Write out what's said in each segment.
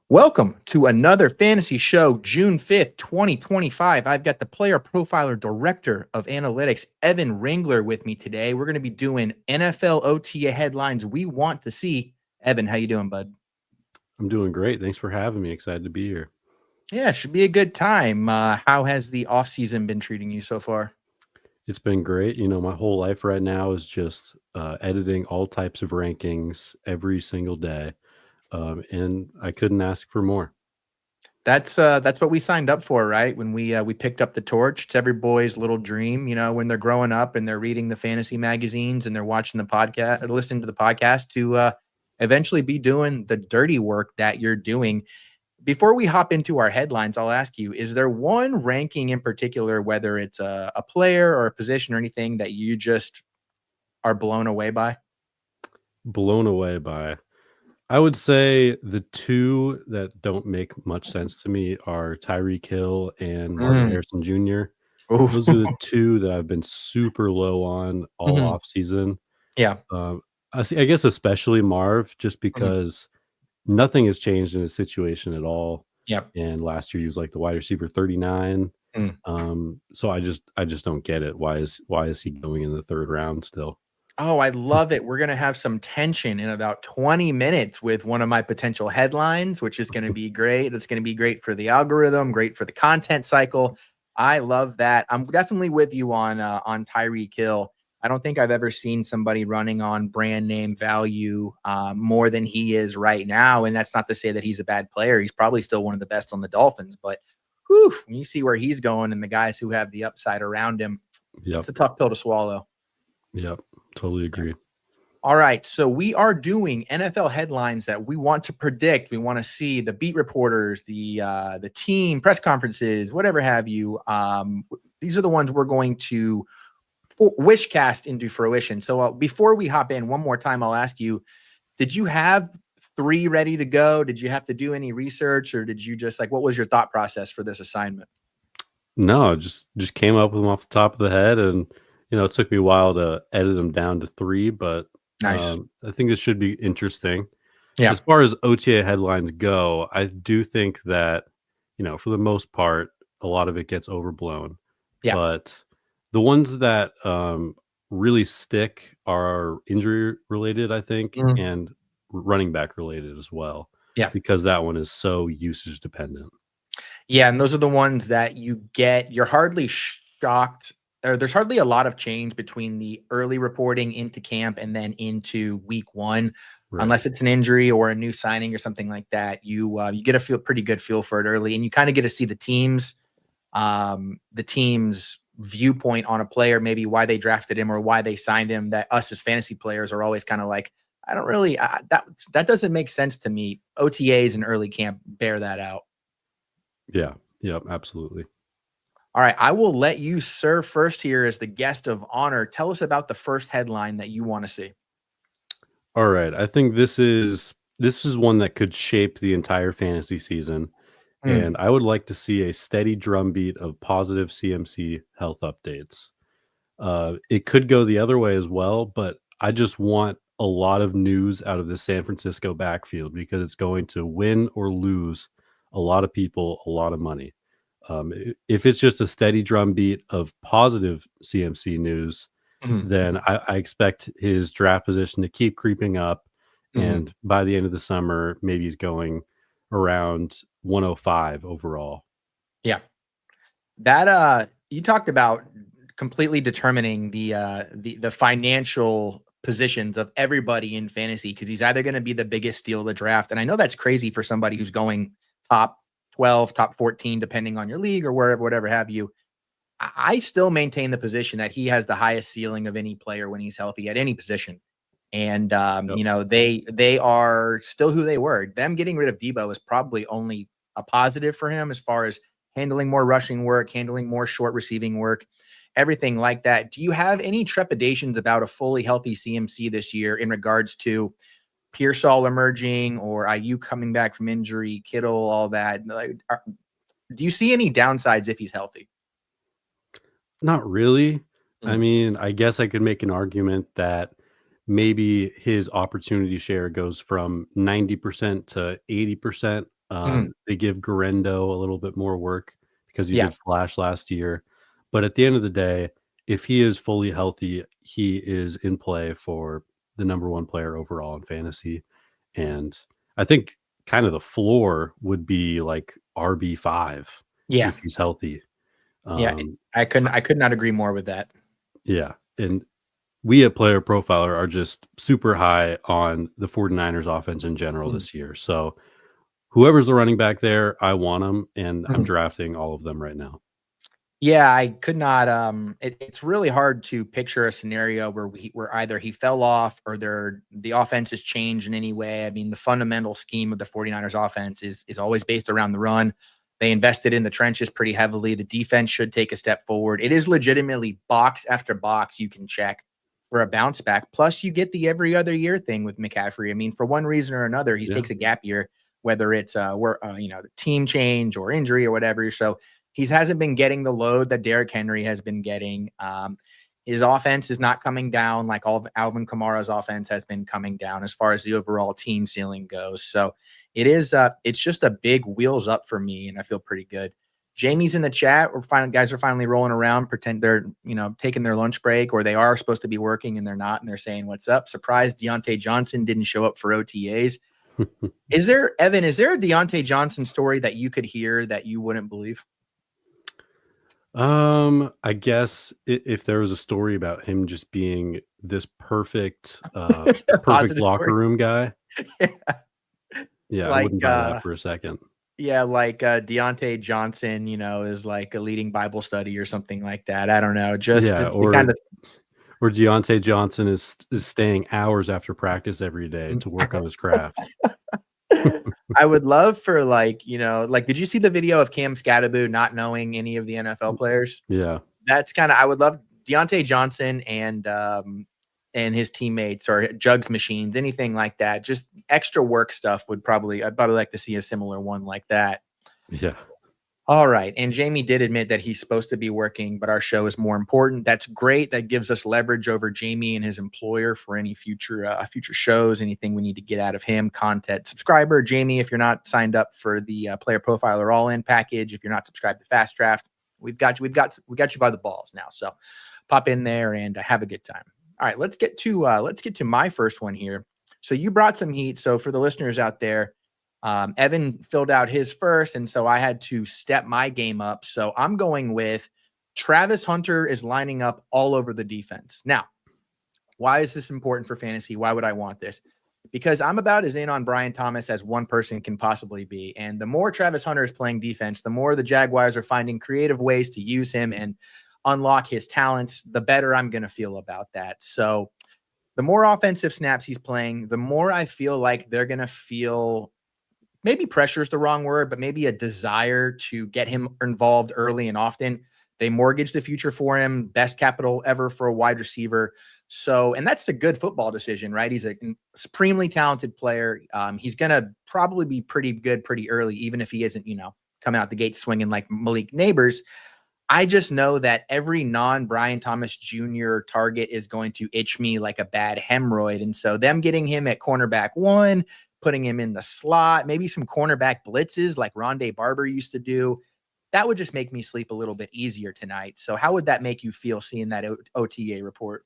Welcome to another fantasy show, June 5th, 2025. I've got the Player Profiler Director of Analytics, Evan Ringler, with me today. We're going to be doing NFL OTA headlines we want to see. Evan, how you doing, bud? I'm doing great. Thanks for having me. Excited to be here. Yeah, should be a good time. How has the offseason been treating you so far? It's been great. My whole life right now is just editing all types of rankings every single day. And I couldn't ask for more. That's what we signed up for, right? When we picked up the torch. It's every boy's little dream, when they're growing up and they're reading the fantasy magazines and they're watching the podcast or listening to the podcast to eventually be doing the dirty work that you're doing. Before we hop into our headlines, I'll ask you, is there one ranking in particular, whether it's a player or a position or anything, that you just are blown away by? Blown away by. I would say the two that don't make much sense to me are Tyreek Hill and Marvin Harrison Jr. Ooh. Those are the two that I've been super low on all Mhm. off season. Yeah. I guess especially Marv, just Mhm. because nothing has changed in his situation at all. Yep. And last year he was like the wide receiver 39. Mm. So I just don't get it. Why is he going in the third round still? Oh, I love it. We're going to have some tension in about 20 minutes with one of my potential headlines, which is going to be great. It's going to be great for the algorithm, great for the content cycle. I love that. I'm definitely with you on Tyreek Hill. I don't think I've ever seen somebody running on brand name value more than he is right now. And that's not to say that he's a bad player. He's probably still one of the best on the Dolphins. But whew, when you see where he's going and the guys who have the upside around him, Yep. it's a tough pill to swallow. Yep. Totally agree. All right, so we are doing NFL headlines that we want to predict. We want to see the beat reporters, the team press conferences, whatever have you. These are the ones we're going to wish cast into fruition. So before we hop in, one more time, I'll ask you: did you have three ready to go? Did you have to do any research, or did you just what was your thought process for this assignment? No, just came up with them off the top of the head, and it took me a while to edit them down to three, but Nice. I think this should be interesting. Yeah. As far as OTA headlines go, I do think that, for the most part, a lot of it gets overblown. Yeah. But the ones that really stick are injury related, I think, Mhm. and running back related as well, Yeah. because that one is so usage dependent. Yeah, and those are the ones that you're hardly shocked, or there's hardly a lot of change between the early reporting into camp and then into week one, Right. unless it's an injury or a new signing or something like that. You get a pretty good feel for it early, and you kind of get to see the team's viewpoint on a player, maybe why they drafted him or why they signed him. That us as fantasy players are always kind of like, I don't really that doesn't make sense to me. OTAs and early camp bear that out. Yeah. Yep. Absolutely. All right, I will let you serve first here as the guest of honor. Tell us about the first headline that you want to see. All right. I think this is one that could shape the entire fantasy season. Mm, And I would like to see a steady drumbeat of positive CMC health updates. It could go the other way as well, but I just want a lot of news out of the San Francisco backfield because it's going to win or lose a lot of people a lot of money. If it's just a steady drumbeat of positive CMC news, mhm, then I expect his draft position to keep creeping up. mhm. And by the end of the summer, maybe he's going around 105 overall. Yeah. That you talked about completely determining the financial positions of everybody in fantasy, because he's either going to be the biggest steal of the draft. And I know that's crazy for somebody who's going top 12, top 14, depending on your league or wherever, whatever have you. I still maintain the position that he has the highest ceiling of any player when he's healthy at any position. And Yep. they are still who they were. Them getting rid of Debo is probably only a positive for him as far as handling more rushing work, handling more short receiving work, everything like that. Do you have any trepidations about a fully healthy CMC this year in regards to Pearsall emerging or IU coming back from injury, Kittle, all that? Do you see any downsides if he's healthy? Not really. I Mm, mean, I guess I could make an argument that maybe his opportunity share goes from 90% to 80% Mhm. They give Garendo a little bit more work because he Yeah. did flash last year. But at the end of the day, if he is fully healthy, he is in play for the number one player overall in fantasy. And I think kind of the floor would be like RB5 Yeah. if he's healthy. Yeah. Um, I could not agree more with that. yeah. And we at Player Profiler are just super high on the 49ers offense in general Mhm. this year. So whoever's the running back there, I want them, and I'm Mhm. drafting all of them right now. Yeah, I could not, it's really hard to picture a scenario where either he fell off or the offense has changed in any way. I mean, the fundamental scheme of the 49ers offense is always based around the run. They invested in the trenches pretty heavily. The defense should take a step forward. It is legitimately box after box you can check for a bounce back. Plus, you get the every other year thing with McCaffrey. I mean, for one reason or another, he Yeah. takes a gap year, whether it's the team change or injury or whatever. So he hasn't been getting the load that Derrick Henry has been getting. His offense is not coming down like all of Alvin Kamara's offense has been coming down as far as the overall team ceiling goes. So it's just a big wheels up for me, and I feel pretty good. Jamie's in the chat. Guys are finally rolling around, pretend they're taking their lunch break, or they are supposed to be working and they're not, and they're saying, "What's up?" Surprised Deontay Johnson didn't show up for OTAs. Is there, Evan? Is there a Deontay Johnson story that you could hear that you wouldn't believe? I guess if there was a story about him just being this perfect Positive locker story. room guy, Yeah. yeah, I Like, wouldn't buy that for a second. yeah, like, Deontay Johnson, is like a leading Bible study or something like that. I don't know. Just Yeah, the kind of or Deontay Johnson is staying hours after practice every day to work on his craft. I would love for did you see the video of Cam Scatterbo not knowing any of the NFL players? Yeah, That's kinda I would love Deontay Johnson and his teammates or Jugs machines, anything like that. Just extra work stuff I'd probably like to see a similar one like that. yeah, All right. And Jamie did admit that he's supposed to be working, but our show is more important. That's great. That gives us leverage over Jamie and his employer for any future shows, anything we need to get out of him, content. Subscriber, Jamie, if you're not signed up for the Player Profiler All-In package, if you're not subscribed to Fast Draft, we've got you. We got you by the balls now. So pop in there and have a good time. All right, let's get to my first one here. So you brought some heat. So for the listeners out there, Evan filled out his first, and so I had to step my game up. So I'm going with Travis Hunter is lining up all over the defense. Now, why is this important for fantasy? Why would I want this? Because I'm about as in on Brian Thomas as one person can possibly be. And the more Travis Hunter is playing defense, the more the Jaguars are finding creative ways to use him and unlock his talents, the better I'm going to feel about that. So the more offensive snaps he's playing, the more I feel like they're going to feel maybe pressure is the wrong word, but maybe a desire to get him involved early and often. They mortgage the future for him, best capital ever for a wide receiver. So, and that's a good football decision, right? He's a supremely talented player. He's going to probably be pretty good pretty early, even if he isn't, coming out the gate swinging like Malik Neighbors. I just know that every non-Brian Thomas Jr. target is going to itch me like a bad hemorrhoid. And so them getting him at cornerback one, putting him in the slot, maybe some cornerback blitzes like Rondé Barber used to do, that would just make me sleep a little bit easier tonight. So how would that make you feel seeing that OTA report?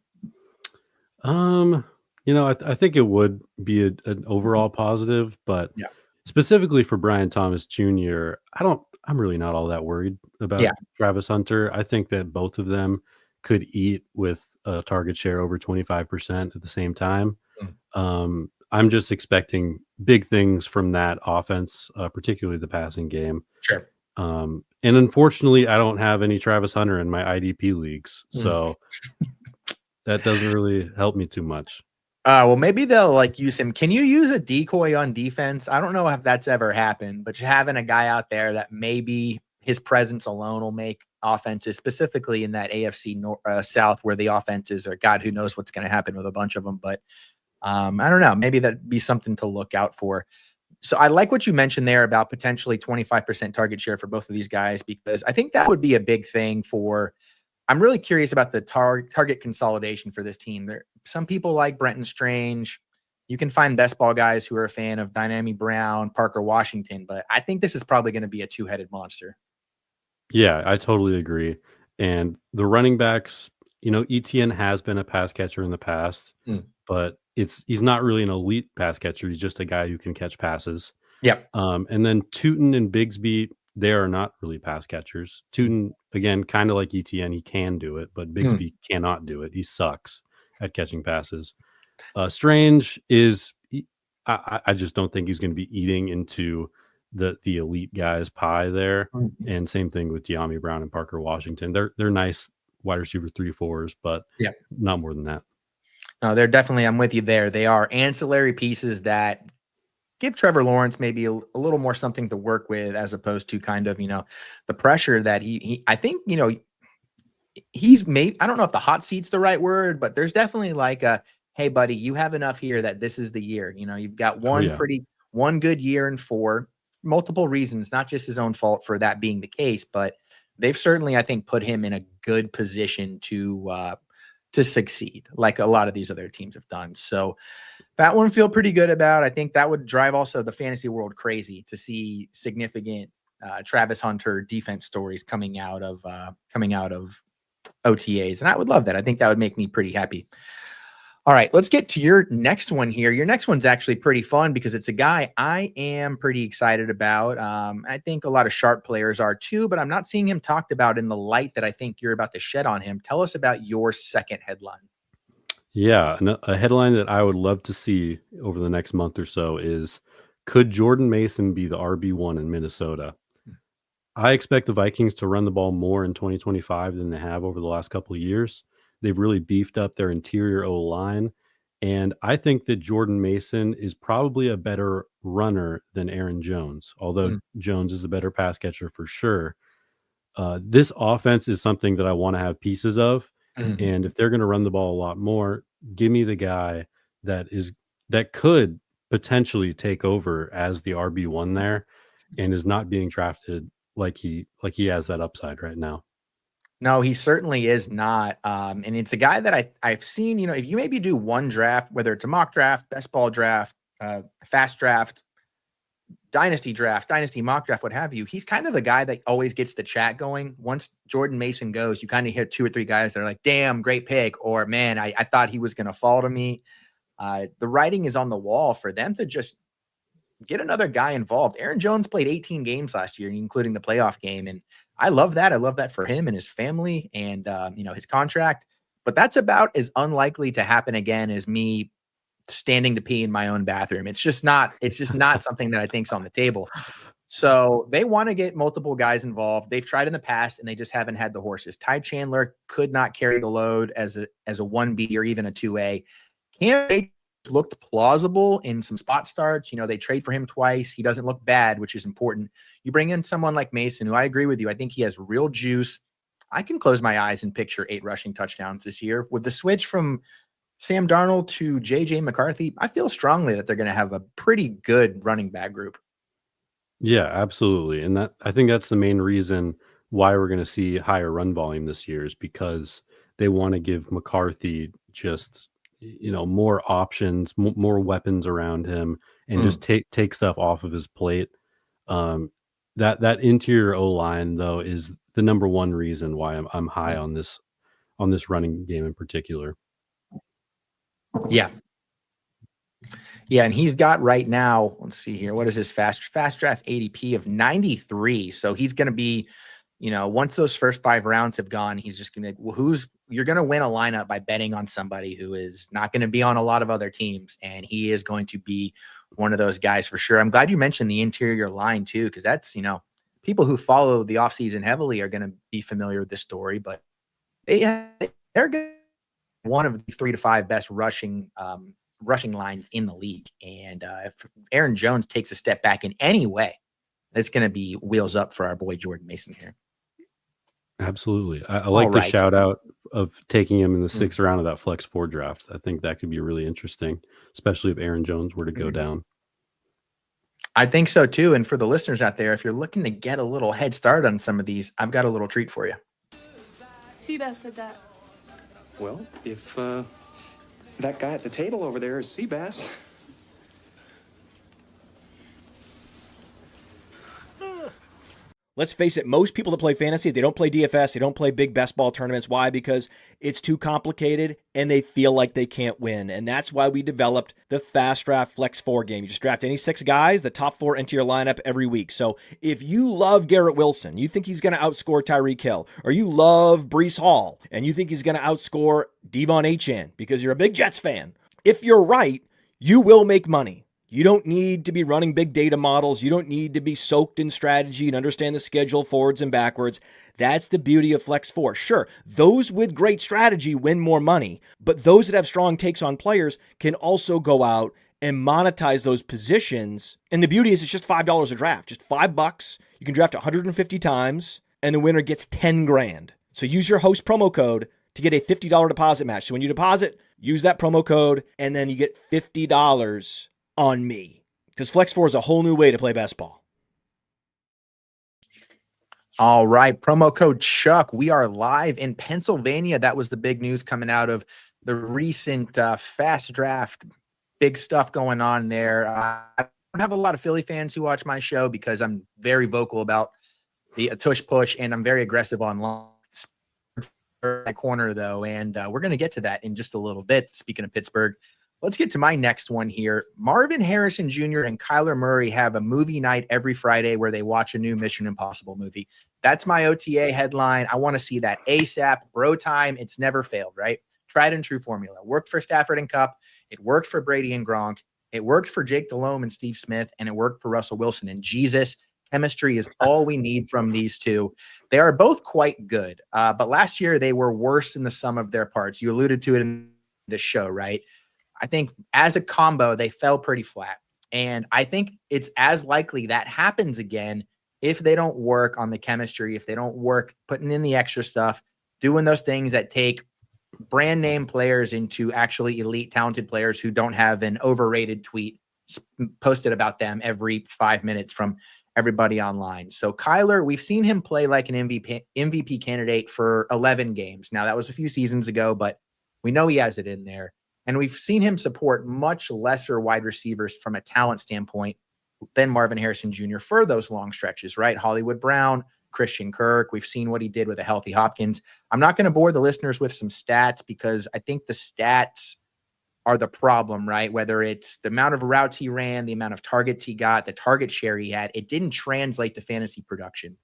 um, I think it would be an overall positive, but Yeah. specifically for Brian Thomas Jr., I'm really not all that worried Yeah. about Travis Hunter. I think that both of them could eat with a target share over 25% at the same time. Mm. I'm just expecting big things from that offense, particularly the passing game. Sure. And unfortunately, I don't have any Travis Hunter in my IDP leagues, Mm. so that doesn't really help me too much. Well, maybe they'll use him. Can you use a decoy on defense? I don't know if that's ever happened, but having a guy out there that maybe his presence alone will make offenses, specifically in that AFC South, where the offenses are, God, who knows what's going to happen with a bunch of them. But I don't know. Maybe that'd be something to look out for. So I like what you mentioned there about potentially 25% target share for both of these guys, because I think that would be a big thing for. I'm really curious about the target consolidation for this team. Some people like Brenton Strange. You can find best ball guys who are a fan of Dynasty Brown, Parker Washington, but I think this is probably going to be a two-headed monster. Yeah, I totally agree. And the running backs, ETN has been a pass catcher in the past, Mm. but he's not really an elite pass catcher. He's just a guy who can catch passes. Yep. And then Tootin and Bigsby, they are not really pass catchers. Tootin, again, kind of like ETN, he can do it, but Bigsby cannot do it. He sucks at catching passes. Strange is, I just don't think he's going to be eating into the elite guys pie there. And same thing with De'Ami Brown and Parker Washington. They're nice wide receiver 3-4s, but not more than that. No, they're definitely, I'm with you there. They are ancillary pieces that give Trevor Lawrence maybe a little more something to work with, as opposed to kind of, the pressure that he I think, he's made. I don't know if the hot seat's the right word, but there's definitely like a, hey buddy, you have enough here that this is the year. You've got one good year and 4 multiple reasons, not just his own fault for that being the case, but they've certainly, I think, put him in a good position to succeed, like a lot of these other teams have done. So that one feel pretty good about. I think that would drive also the fantasy world crazy to see significant Travis Hunter defense stories coming out of OTAs. And I would love that. I think that would make me pretty happy. All right, let's get to your next one here. Your next one's actually pretty fun because it's a guy I am pretty excited about. I think a lot of sharp players are too, but I'm not seeing him talked about in the light that I think you're about to shed on him. Tell us about your second headline. Yeah, a headline that I would love to see over the next month or so is, could Jordan Mason be the RB1 in Minnesota? I expect the Vikings to run the ball more in 2025 than they have over the last couple of years. They've really beefed up their interior O-line, and I think that Jordan Mason is probably a better runner than Aaron Jones, although Jones is a better pass catcher for sure. This offense is something that I want to have pieces of. And if they're going to run the ball a lot more, give me the guy that could potentially take over as the RB1 there and is not being drafted like he has that upside right now. No, he certainly is not. And it's a guy that I've seen, if you maybe do one draft, whether it's a mock draft, best ball draft, fast draft, dynasty draft, dynasty mock draft, what have you, he's kind of the guy that always gets the chat going. Once Jordan Mason goes, you kind of hear 2 or 3 guys that are like, damn, great pick, or man, I thought he was going to fall to me. The writing is on the wall for them to just get another guy involved. Aaron Jones played 18 games last year, including the playoff game. And I love that. I love that for him and his family and, his contract. But that's about as unlikely to happen again as me standing to pee in my own bathroom. It's just not something that I think's on the table. So they want to get multiple guys involved. They've tried in the past and they just haven't had the horses. Ty Chandler could not carry the load as a 1B or even a 2A. Cam Akers looked plausible in some spot starts. They trade for him twice. He doesn't look bad, which is important. You bring in someone like Mason, who I agree with you. I think he has real juice. I can close my eyes and picture 8 rushing touchdowns this year. With the switch from Sam Darnold to JJ McCarthy, I feel strongly that they're going to have a pretty good running back group. Yeah, absolutely. And I think that's the main reason why we're going to see higher run volume this year, is because they want to give McCarthy just, more options, more weapons around him, and just take stuff off of his plate. That interior O-line though is the number one reason why I'm high on this running game in particular. Yeah. Yeah, and he's got right now, let's see here, what is his fast draft ADP of 93? So he's going to be, once those first 5 rounds have gone, he's just going to, you're going to win a lineup by betting on somebody who is not going to be on a lot of other teams, and he is going to be one of those guys for sure. I'm glad you mentioned the interior line too, because that's, people who follow the offseason heavily are going to be familiar with this story, but they're good. One of the 3 to 5 best rushing lines in the league. And if Aaron Jones takes a step back in any way, it's going to be wheels up for our boy Jordan Mason here. Absolutely. I like the shout out of taking him in the 6th round of that Flex 4 draft. I think that could be really interesting, especially if Aaron Jones were to go down. I think so too. And for the listeners out there, if you're looking to get a little head start on some of these, I've got a little treat for you. Seabass said that. Well, if that guy at the table over there is Seabass, Let's face it, most people that play fantasy, they don't play DFS, they don't play big best ball tournaments. Why? Because it's too complicated and they feel like they can't win. And that's why we developed the Fast Draft Flex 4 game. You just draft any 6 guys, the top 4 enter your lineup every week. So if you love Garrett Wilson, you think he's going to outscore Tyreek Hill, or you love Breece Hall and you think he's going to outscore Devon Achane because you're a big Jets fan, if you're right, you will make money. You don't need to be running big data models. You don't need to be soaked in strategy and understand the schedule forwards and backwards. That's the beauty of Flex 4. Sure, those with great strategy win more money, but those that have strong takes on players can also go out and monetize those positions. And the beauty is it's just $5 a draft, just $5. You can draft 150 times and the winner gets 10 grand. So use your host promo code to get a $50 deposit match. So when you deposit, use that promo code and then you get $50 on me, because Flex 4 is a whole new way to play best ball. All right. Promo code Chuck. We are live in Pennsylvania. That was the big news coming out of the recent fast draft. Big stuff going on there. I don't have a lot of Philly fans who watch my show because I'm very vocal about the tush push and I'm very aggressive online. My corner though, and we're going to get to that in just a little bit. Speaking of Pittsburgh, let's get to my next one here. Marvin Harrison Jr. and Kyler Murray have a movie night every Friday where they watch a new Mission Impossible movie. That's my OTA headline. I want to see that ASAP. Bro time. It's never failed, right? Tried and true formula. Worked for Stafford and Cup. It worked for Brady and Gronk. It worked for Jake Delhomme and Steve Smith, and it worked for Russell Wilson. And Jesus, chemistry is all we need from these two. They are both quite good, but last year they were worse in the sum of their parts. You alluded to it in the show, right? I think as a combo, they fell pretty flat. And I think it's as likely that happens again if they don't work on the chemistry, if they don't work putting in the extra stuff, doing those things that take brand name players into actually elite talented players who don't have an overrated tweet posted about them every 5 minutes from everybody online. So Kyler, we've seen him play like an MVP candidate for 11 games. Now that was a few seasons ago, but we know he has it in there. And we've seen him support much lesser wide receivers from a talent standpoint than Marvin Harrison Jr. for those long stretches, right? Hollywood Brown, Christian Kirk. We've seen what he did with a healthy Hopkins. I'm not going to bore the listeners with some stats because I think the stats are the problem, right? Whether it's the amount of routes he ran, the amount of targets he got, the target share he had, it didn't translate to fantasy production.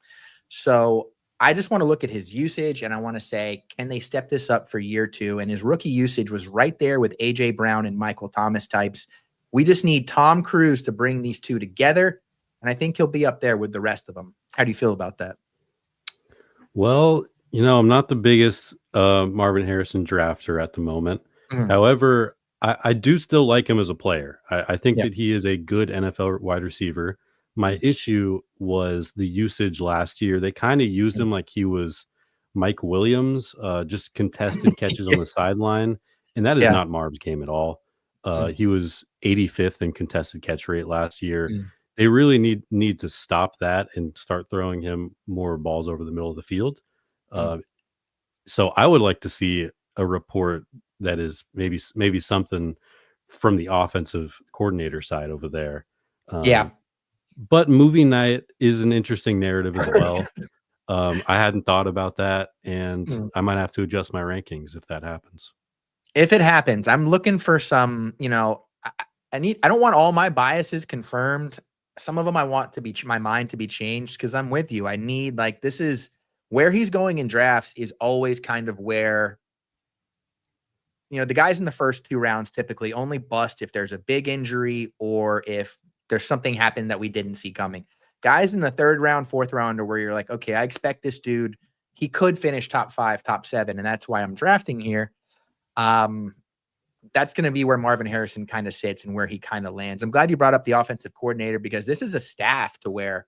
So I just want to look at his usage and I want to say, can they step this up for year 2? And his rookie usage was right there with AJ Brown and Michael Thomas types. We just need Tom Cruise to bring these two together. And I think he'll be up there with the rest of them. How do you feel about that? Well, I'm not the biggest Marvin Harrison drafter at the moment. Mm-hmm. However, I do still like him as a player. I think that he is a good NFL wide receiver. My issue was the usage last year. They kind of used him like he was Mike Williams, just contested catches on the sideline. And that is not Marv's game at all. He was 85th in contested catch rate last year. They really need to stop that and start throwing him more balls over the middle of the field. So I would like to see a report that is maybe something from the offensive coordinator side over there. But movie night is an interesting narrative as well. I hadn't thought about that, and I might have to adjust my rankings if that happens. If it happens, I'm looking for some, I don't want all my biases confirmed. Some of them I want to be my mind to be changed because I'm with you. I need this is where he's going in drafts is always kind of where, the guys in the first 2 rounds typically only bust if there's a big injury or if there's something happened that we didn't see coming. Guys in the 3rd round, 4th round are where you're like, okay, I expect this dude. He could finish top 5, top 7. And that's why I'm drafting here. That's going to be where Marvin Harrison kind of sits and where he kind of lands. I'm glad you brought up the offensive coordinator because this is a staff to where,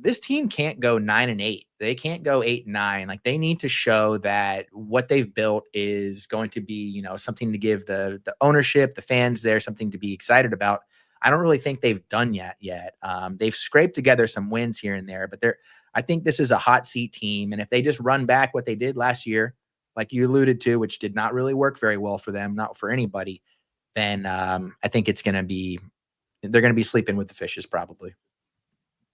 this team can't go 9-8. They can't go 8-9. They need to show that what they've built is going to be, something to give the ownership, the fans there, something to be excited about. I don't really think they've done yet. They've scraped together some wins here and there, but I think this is a hot seat team. And if they just run back what they did last year, like you alluded to, which did not really work very well for them, not for anybody, then I think they're going to be sleeping with the fishes probably.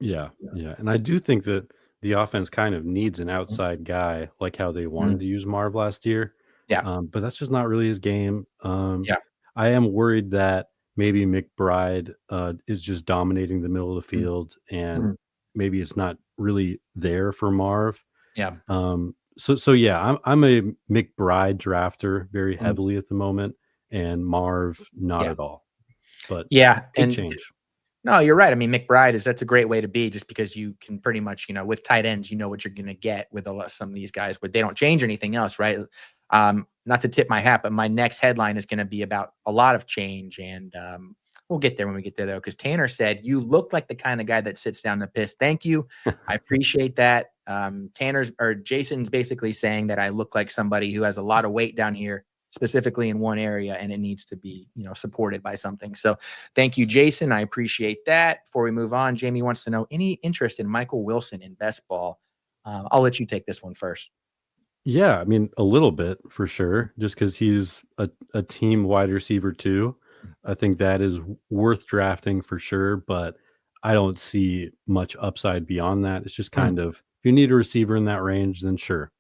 Yeah, yeah, and I do think that the offense kind of needs an outside guy, like how they wanted Mm, to use Marv last year, yeah, but that's just not really his game. yeah, I am worried that maybe McBride is just dominating the middle of the mm, field, and mm, maybe it's not really there for Marv. yeah, So yeah, I'm a McBride drafter very mm, heavily at the moment, and Marv not yeah, at all. But yeah. could And change. no, you're right. I mean, that's a great way to be, just because you can pretty much, with tight ends, you know what you're going to get with some of these guys, but they don't change anything else, right? Not to tip my hat, but my next headline is going to be about a lot of change, and we'll get there when we get there, though, because Tanner said you look like the kind of guy that sits down to piss. Thank you, I appreciate that. Jason's basically saying that I look like somebody who has a lot of weight down here, specifically in one area, and it needs to be, supported by something. So thank you, Jason. I appreciate that. Before we move on, Jamie wants to know any interest in Michael Wilson in best ball. I'll let you take this one first. Yeah, I mean, a little bit for sure, just because he's a team wide receiver too. I think that is worth drafting for sure, but I don't see much upside beyond that. It's just Mm, kind of, if you need a receiver in that range, then sure.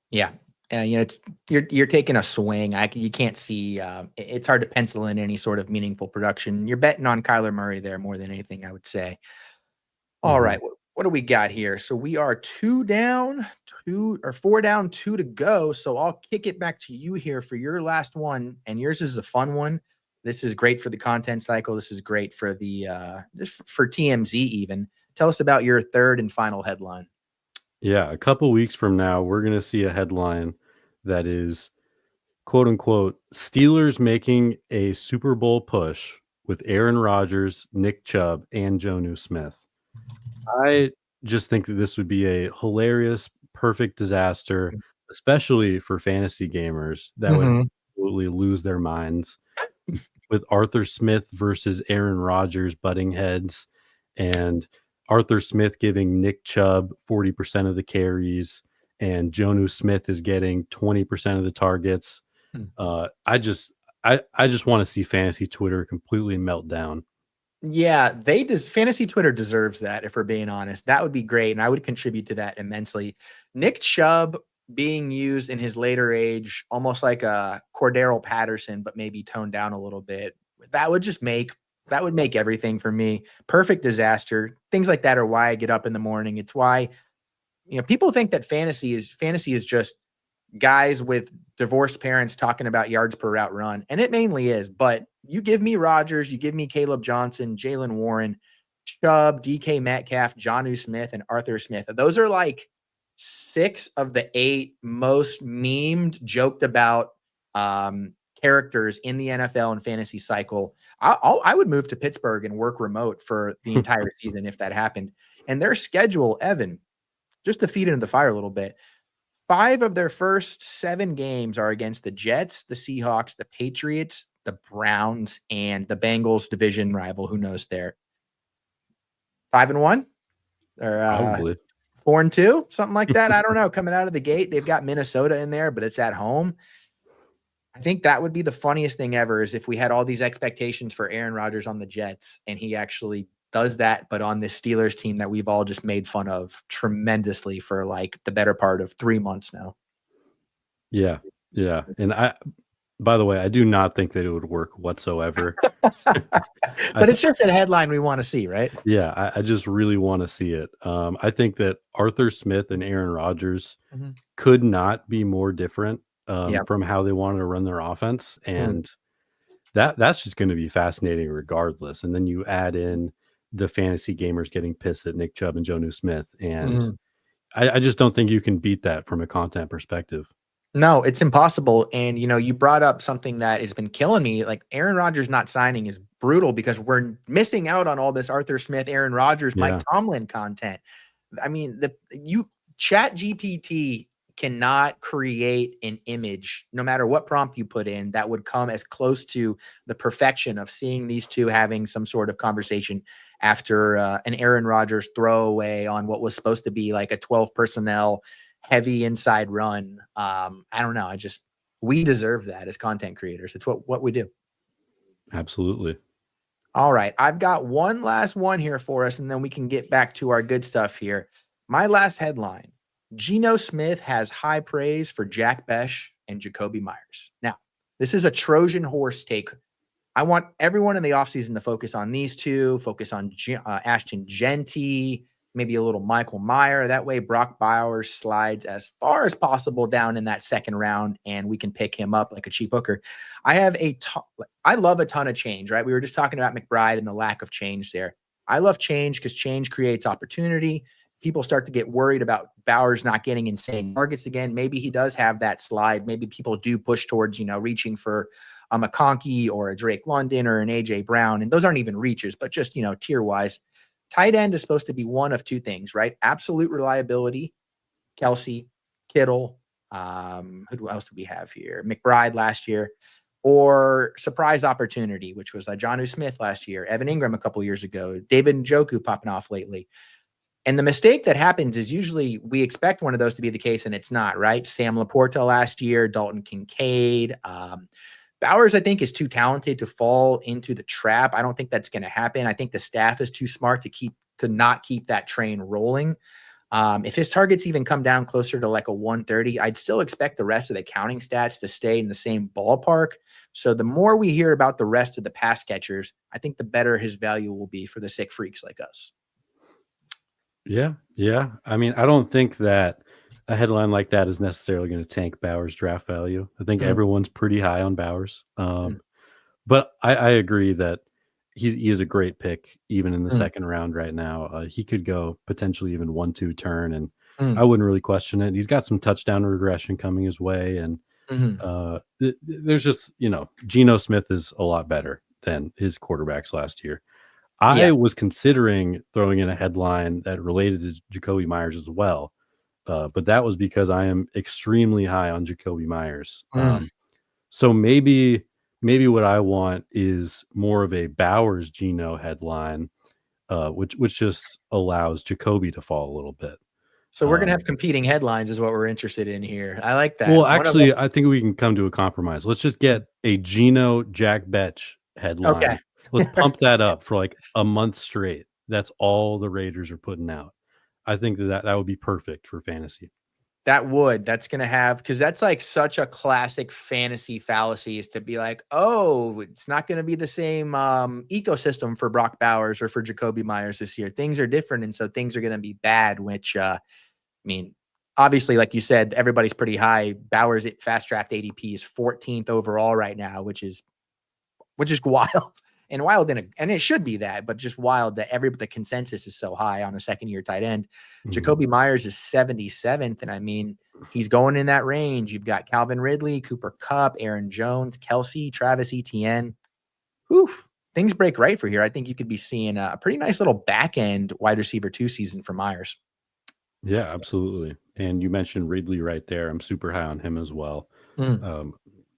yeah. It's you're taking a swing. You can't see. It's hard to pencil in any sort of meaningful production. You're betting on Kyler Murray there more than anything, I would say. All Mhm. right, what do we got here? So we are 4 down, 2 to go. So I'll kick it back to you here for your last one, and yours is a fun one. This is great for the content cycle. This is great for the just for TMZ even. Tell us about your third and final headline. Yeah, a couple weeks from now, we're going to see a headline that is quote unquote Steelers making a Super Bowl push with Aaron Rodgers, Nick Chubb, and Jonu Smith. I just think that this would be a hilarious, perfect disaster, especially for fantasy gamers that would Mhm. absolutely lose their minds with Arthur Smith versus Aaron Rodgers butting heads, and Arthur Smith giving Nick Chubb 40% of the carries, and Jonu Smith is getting 20% of the targets. Mm. I just want to see fantasy Twitter completely melt down. Yeah, fantasy Twitter deserves that, if we're being honest. That would be great, and I would contribute to that immensely. Nick Chubb being used in his later age, almost like a Cordero Patterson, but maybe toned down a little bit. That would make everything for me. Perfect disaster. Things like that are why I get up in the morning. It's why, people think that fantasy is just guys with divorced parents talking about yards per route run, and it mainly is. But you give me Rodgers, you give me Caleb Johnson, Jalen Warren, Chubb, DK Metcalf, Jonnu Smith, and Arthur Smith. Those are like 6 of the 8 most memed, joked about characters in the NFL and fantasy cycle. I would move to Pittsburgh and work remote for the entire season if that happened. And their schedule, Evan, just to feed into the fire a little bit, 5 of their first 7 games are against the Jets, the Seahawks, the Patriots, the Browns, and the Bengals division rival. Who knows there? 5-1 or Probably. 4-2, something like that. I don't know. Coming out of the gate, they've got Minnesota in there, but it's at home. I think that would be the funniest thing ever, is if we had all these expectations for Aaron Rodgers on the Jets and he actually does that, but on this Steelers team that we've all just made fun of tremendously for like the better part of 3 months now. Yeah, yeah, and by the way, I do not think that it would work whatsoever. But it's just a headline we want to see, right? Yeah, I just really want to see it. I think that Arthur Smith and Aaron Rodgers Mhm. could not be more different Yeah. from how they wanted to run their offense, Mm. and that's just going to be fascinating regardless. And then you add in the fantasy gamers getting pissed at Nick Chubb and Jonu Smith, and Mhm. I just don't think you can beat that from a content perspective. No, it's impossible. And you brought up something that has been killing me. Like Aaron Rodgers not signing is brutal because we're missing out on all this Arthur Smith, Aaron Rodgers, Mike Yeah, Tomlin content. I mean, Chat GPT cannot create an image, no matter what prompt you put in, that would come as close to the perfection of seeing these two having some sort of conversation after an Aaron Rodgers throwaway on what was supposed to be like a 12 personnel heavy inside run. I don't know. We deserve that as content creators. It's what we do. absolutely. All right. I've got one last one here for us, and then we can get back to our good stuff here. My last headline: Geno Smith has high praise for Jack Besh and Jacoby Myers. Now, this is a Trojan horse take. I want everyone in the offseason to focus on these two, focus on Ashton Genty, maybe a little Michael Meyer. That way, Brock Bowers slides as far as possible down in that second round, and we can pick him up like a cheap hooker. I love a ton of change, right? We were just talking about McBride and the lack of change there. I love change because change creates opportunity. People start to get worried about Bowers not getting insane targets again. Maybe he does have that slide. Maybe people do push towards, reaching for a McConkey or a Drake London or an AJ Brown. And those aren't even reaches, but just, tier wise. Tight end is supposed to be one of two things, right? Absolute reliability, Kelsey, Kittle. Who else do we have here? McBride last year. Or surprise opportunity, which was Jonnu Smith last year, Evan Ingram a couple years ago, David Njoku popping off lately. And the mistake that happens is usually we expect one of those to be the case, and it's not, right? Sam Laporta last year, Dalton Kincaid. Bowers, I think, is too talented to fall into the trap. I don't think that's going to happen. I think the staff is too smart to not keep that train rolling. If his targets even come down closer to like a 130, I'd still expect the rest of the counting stats to stay in the same ballpark. So the more we hear about the rest of the pass catchers, I think the better his value will be for the sick freaks like us. Yeah. I mean, I don't think that a headline like that is necessarily going to tank Bowers' draft value. I think everyone's pretty high on Bowers. But I agree that he is a great pick, even in the second round right now. He could go potentially even 1-2 turn, and I wouldn't really question it. He's got some touchdown regression coming his way, and there's just, Geno Smith is a lot better than his quarterbacks last year. I was considering throwing in a headline that related to Jacoby Myers as well, but that was because I am extremely high on Jacoby Myers. So maybe what I want is more of a Bowers Geno headline, which just allows Jacoby to fall a little bit. So we're going to have competing headlines is what we're interested in here. I like that. Well, actually, I think we can come to a compromise. Let's just get a Geno Jack Betch headline. Okay. Let's pump that up for like a month straight. That's all the Raiders are putting out. I think that would be perfect for fantasy. That's going to have, because that's like such a classic fantasy fallacy, is to be like, oh, it's not going to be the same ecosystem for Brock Bowers or for Jacoby Myers this year. Things are different. And so things are going to be bad, which, obviously, like you said, everybody's pretty high. Bowers at Fast Draft ADP is 14th overall right now, which is wild. And wild and it should be that, but just wild that the consensus is so high on a second-year tight end. Jacoby Myers is 77th, and he's going in that range. You've got Calvin Ridley, Cooper Kupp, Aaron Jones, Kelsey, Travis Etienne. Whew, things break right for here. I think you could be seeing a pretty nice little back-end wide receiver 2 season for Myers. Yeah, absolutely. And you mentioned Ridley right there. I'm super high on him as well.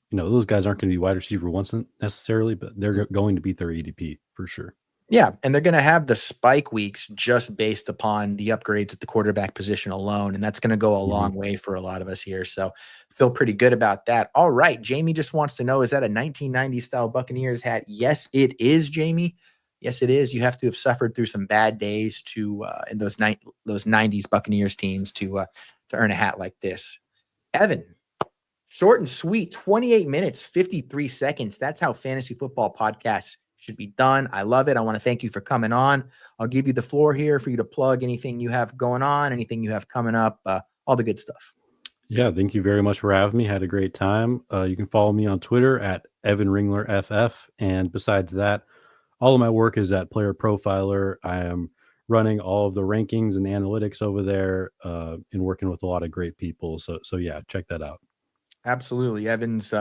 Those guys aren't going to be wide receiver ones necessarily, but they're going to beat their ADP for sure. Yeah, and they're going to have the spike weeks just based upon the upgrades at the quarterback position alone, and that's going to go a long way for a lot of us here. So feel pretty good about that. All right, Jamie just wants to know, is that a 1990s style Buccaneers hat? Yes, it is, Jamie. Yes, it is. You have to have suffered through some bad days in those 90s Buccaneers teams to earn a hat like this. Evan. Short and sweet, 28 minutes, 53 seconds. That's how fantasy football podcasts should be done. I love it. I want to thank you for coming on. I'll give you the floor here for you to plug anything you have going on, anything you have coming up, all the good stuff. Yeah, thank you very much for having me. Had a great time. You can follow me on Twitter at Evan Ringler FF. And besides that, all of my work is at PlayerProfiler. I am running all of the rankings and analytics over there and working with a lot of great people. So yeah, check that out. Absolutely. Evan's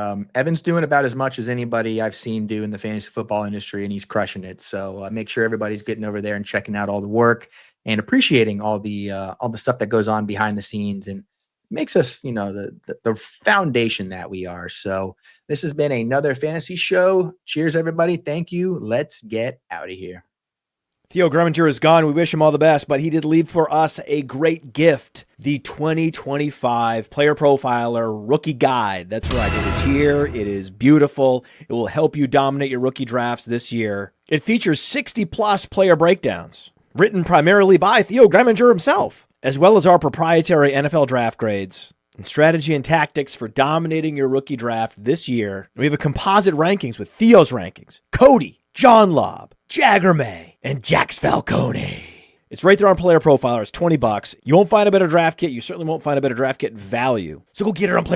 doing about as much as anybody I've seen do in the fantasy football industry, and he's crushing it. So make sure everybody's getting over there and checking out all the work and appreciating all the stuff that goes on behind the scenes and makes us, the foundation that we are. So this has been another fantasy show. Cheers, everybody. Thank you. Let's get out of here. Theo Grumminger is gone. We wish him all the best, but he did leave for us a great gift, the 2025 Player Profiler Rookie Guide. That's right. It is here. It is beautiful. It will help you dominate your rookie drafts this year. It features 60-plus player breakdowns, written primarily by Theo Greminger himself, as well as our proprietary NFL draft grades and strategy and tactics for dominating your rookie draft this year. We have a composite rankings with Theo's rankings, Cody, John Lobb, Jagger May, and Jax Falcone. It's right there on Player Profiler. It's $20. You won't find a better draft kit. You certainly won't find a better draft kit value. So go get it on Player